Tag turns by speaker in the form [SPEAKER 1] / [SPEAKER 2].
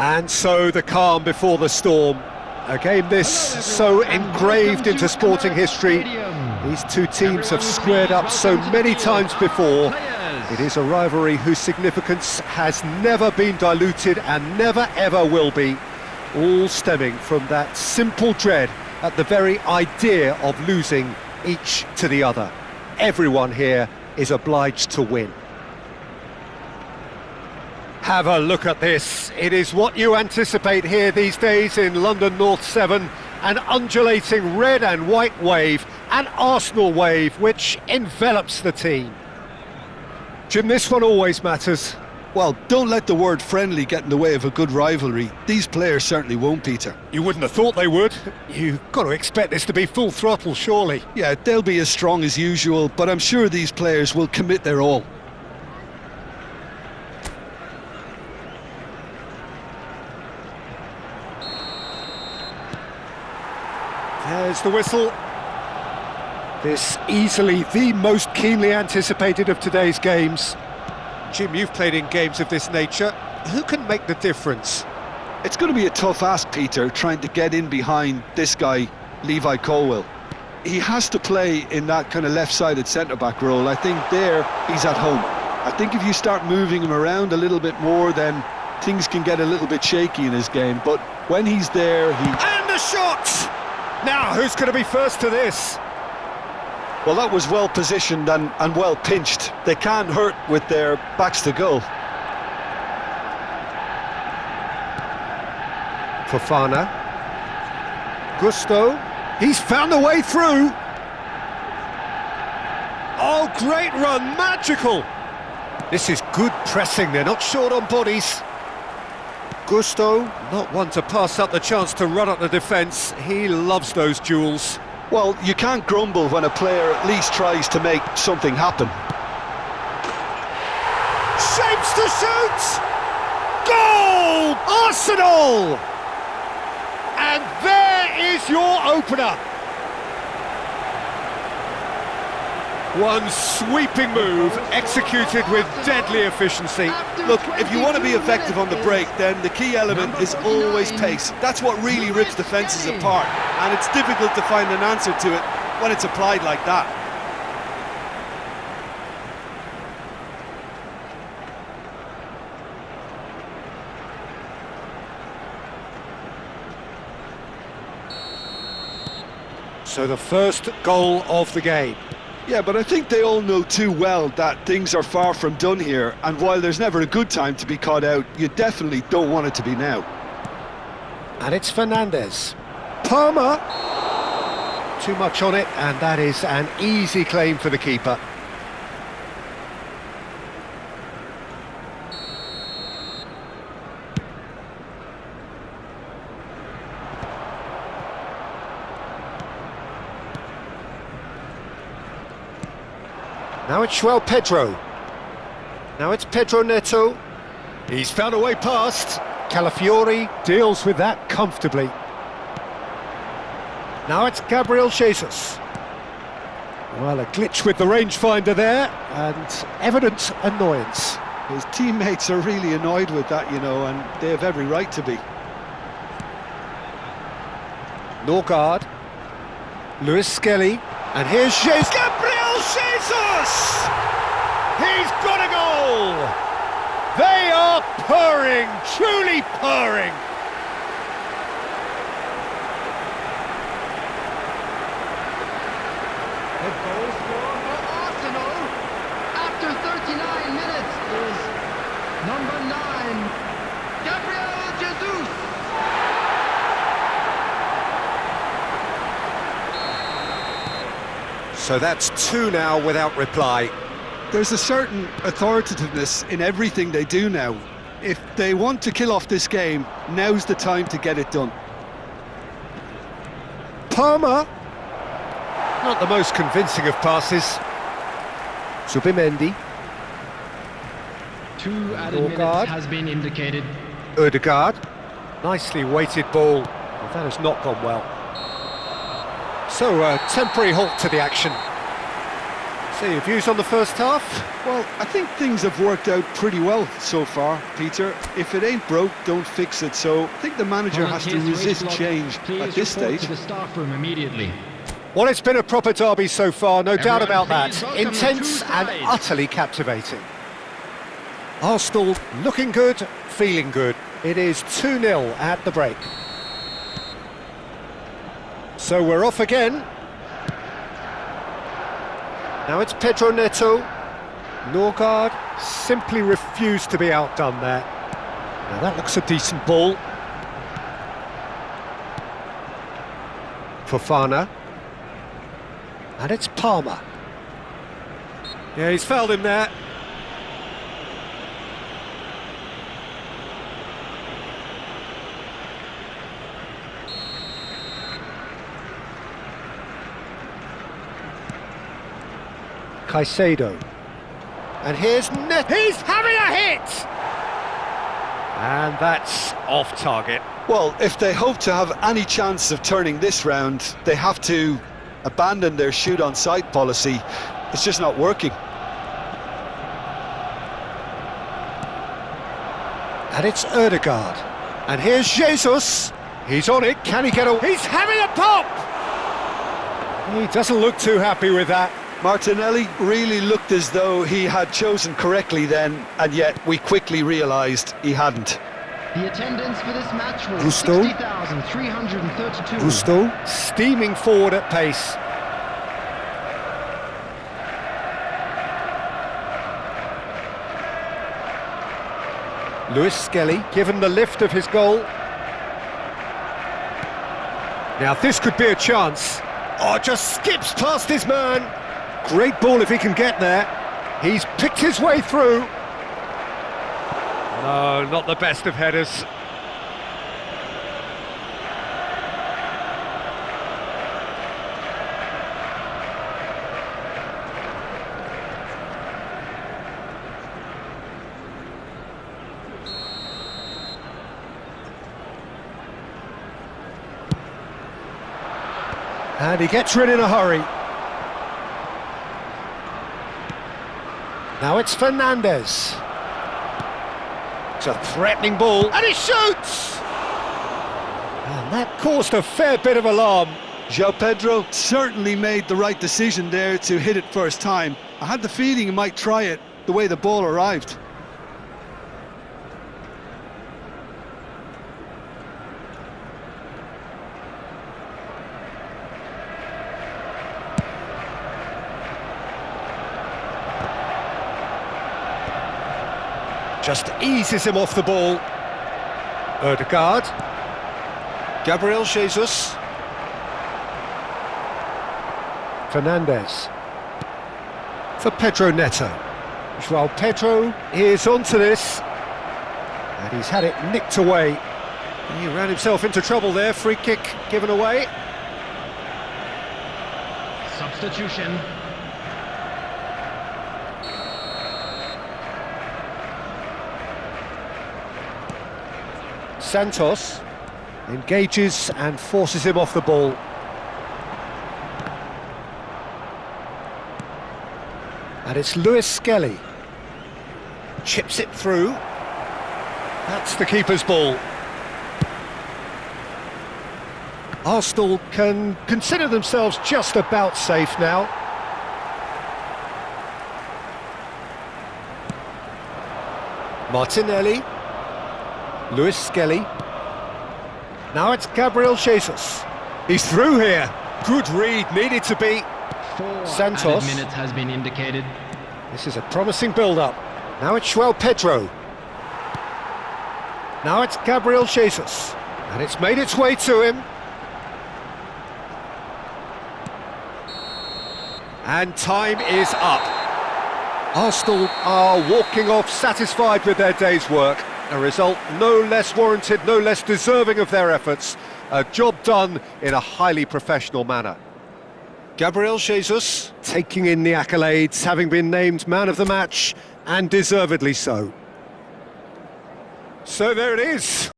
[SPEAKER 1] And so the calm before the storm. A game this so engraved into sporting history. These two teams have squared up so many times before. It is a rivalry whose significance has never been diluted and never ever will be. All stemming from that simple dread at the very idea of losing each to the other. Everyone here is obliged to win. Have a look at this. It is what you anticipate here these days in London North 7. An undulating red and white wave, an Arsenal wave which envelops the team. Jim, this one always matters.
[SPEAKER 2] Well, don't let the word friendly get in the way of a good rivalry. These players certainly won't, Peter.
[SPEAKER 1] You wouldn't have thought they would. You've got to expect this to be full throttle, surely.
[SPEAKER 2] Yeah, they'll be as strong as usual, but I'm sure these players will commit their all.
[SPEAKER 1] There's the whistle. This easily the most keenly anticipated of today's games. Jim, you've played in games of this nature. Who can make the difference?
[SPEAKER 2] It's going to be a tough ask, Peter, trying to get in behind this guy, Levi Colwill. He has to play in that kind of left-sided centre-back role. I think there he's at home. I think if you start moving him around a little bit more, then things can get a little bit shaky in his game. But when he's there, he...
[SPEAKER 1] And the shot! Now, who's going to be first to this?
[SPEAKER 2] Well, that was well positioned and well pinched. They can't hurt with their backs to goal.
[SPEAKER 1] Fofana. Gusto. He's found a way through. Oh, great run, magical. This is good pressing, they're not short on bodies. Gusto, not one to pass up the chance to run up the defence. He loves those duels.
[SPEAKER 2] Well, you can't grumble when a player at least tries to make something happen.
[SPEAKER 1] Shapes to shoot! Goal! Arsenal! And there is your opener. One sweeping move, executed with deadly efficiency.
[SPEAKER 2] Look, if you want to be effective on the break, then the key element is always pace. That's what really rips defences apart, and it's difficult to find an answer to it when it's applied like that.
[SPEAKER 1] So the first goal of the game.
[SPEAKER 2] Yeah, but I think they all know too well that things are far from done here, and while there's never a good time to be caught out, you definitely don't want it to be now.
[SPEAKER 1] And it's Fernandez. Palmer! Too much on it, and that is an easy claim for the keeper. Now it's João Pedro. Now it's Pedro Neto. He's found a way past. Calafiori deals with that comfortably. Now it's Gabriel Jesus. Well, a glitch with the rangefinder there, and evident annoyance.
[SPEAKER 2] His teammates are really annoyed with that, you know, and they have every right to be.
[SPEAKER 1] Norgard. Luis Skelly. And here's Jesus. Gabriel Jesus! He's got a goal! They are purring, truly purring.
[SPEAKER 3] The goal scorer for Arsenal after 39 minutes is number 9, Gabriel Jesus.
[SPEAKER 1] So that's 2 now without reply.
[SPEAKER 2] There's a certain authoritativeness in everything they do now. If they want to kill off this game, now's the time to get it done.
[SPEAKER 1] Palmer. Not the most convincing of passes. Zubimendi.
[SPEAKER 4] 2 added
[SPEAKER 1] Norgard.
[SPEAKER 4] minutes has been indicated.
[SPEAKER 1] Ødegaard. Nicely weighted ball. Well, that has not gone well. So, a temporary halt to the action. So your views on the first half?
[SPEAKER 2] Well, I think things have worked out pretty well so far, Peter. If it ain't broke, don't fix it. So I think the manager has to resist change at this stage.
[SPEAKER 4] To the staff room immediately.
[SPEAKER 1] Well, it's been a proper derby so far, no doubt about that.
[SPEAKER 3] please welcome the
[SPEAKER 1] Intense
[SPEAKER 3] two
[SPEAKER 1] and
[SPEAKER 3] sides.
[SPEAKER 1] utterly captivating. Arsenal looking good, feeling good. It is 2-0 at the break. So we're off again. Now it's Pedro Neto. Norgard simply refused to be outdone there. Now that looks a decent ball. Fofana. And it's Palmer. Yeah, he's fouled him there. Caicedo. And here's Net. He's having a hit! And that's off target.
[SPEAKER 2] Well, if they hope to have any chance of turning this round, they have to abandon their shoot on sight policy. It's just not working.
[SPEAKER 1] And it's Ødegaard. And here's Jesus. He's on it. Can he get a... He's having a pop! He doesn't look too happy with that.
[SPEAKER 2] Martinelli really looked as though he had chosen correctly then, and yet we quickly realised he hadn't.
[SPEAKER 3] The attendance for this match was
[SPEAKER 1] Gusto.
[SPEAKER 3] 60,332.
[SPEAKER 1] Gusto steaming forward at pace. Lewis Skelly given the lift of his goal. Now this could be a chance. Oh, just skips past his man. Great ball if he can get there. He's picked his way through. No, not the best of headers. And he gets rid in a hurry. Now it's Fernandez. It's a threatening ball, and he shoots! And that caused a fair bit of alarm.
[SPEAKER 2] João Pedro certainly made the right decision there to hit it first time. I had the feeling he might try it the way the ball arrived.
[SPEAKER 1] Just eases him off the ball. Ødegaard. Gabriel Jesus. Fernandez. For Pedro Neto. João Pedro is onto this. And he's had it nicked away. He ran himself into trouble there. Free kick given away.
[SPEAKER 3] Substitution.
[SPEAKER 1] Santos engages and forces him off the ball. And it's Lewis Skelly. Chips it through. That's the keeper's ball. Arsenal can consider themselves just about safe now. Martinelli. Lewis Skelly. Now it's Gabriel Jesus. He's through here. Good read, needed to be.
[SPEAKER 3] 4
[SPEAKER 1] Santos.
[SPEAKER 3] added minutes has been indicated.
[SPEAKER 1] This is a promising build-up. Now it's João Pedro. Now it's Gabriel Jesus. And it's made its way to him. And time is up. Arsenal are walking off satisfied with their day's work. A result no less warranted, no less deserving of their efforts. A job done in a highly professional manner. Gabriel Jesus taking in the accolades, having been named man of the match, and deservedly so. So there it is.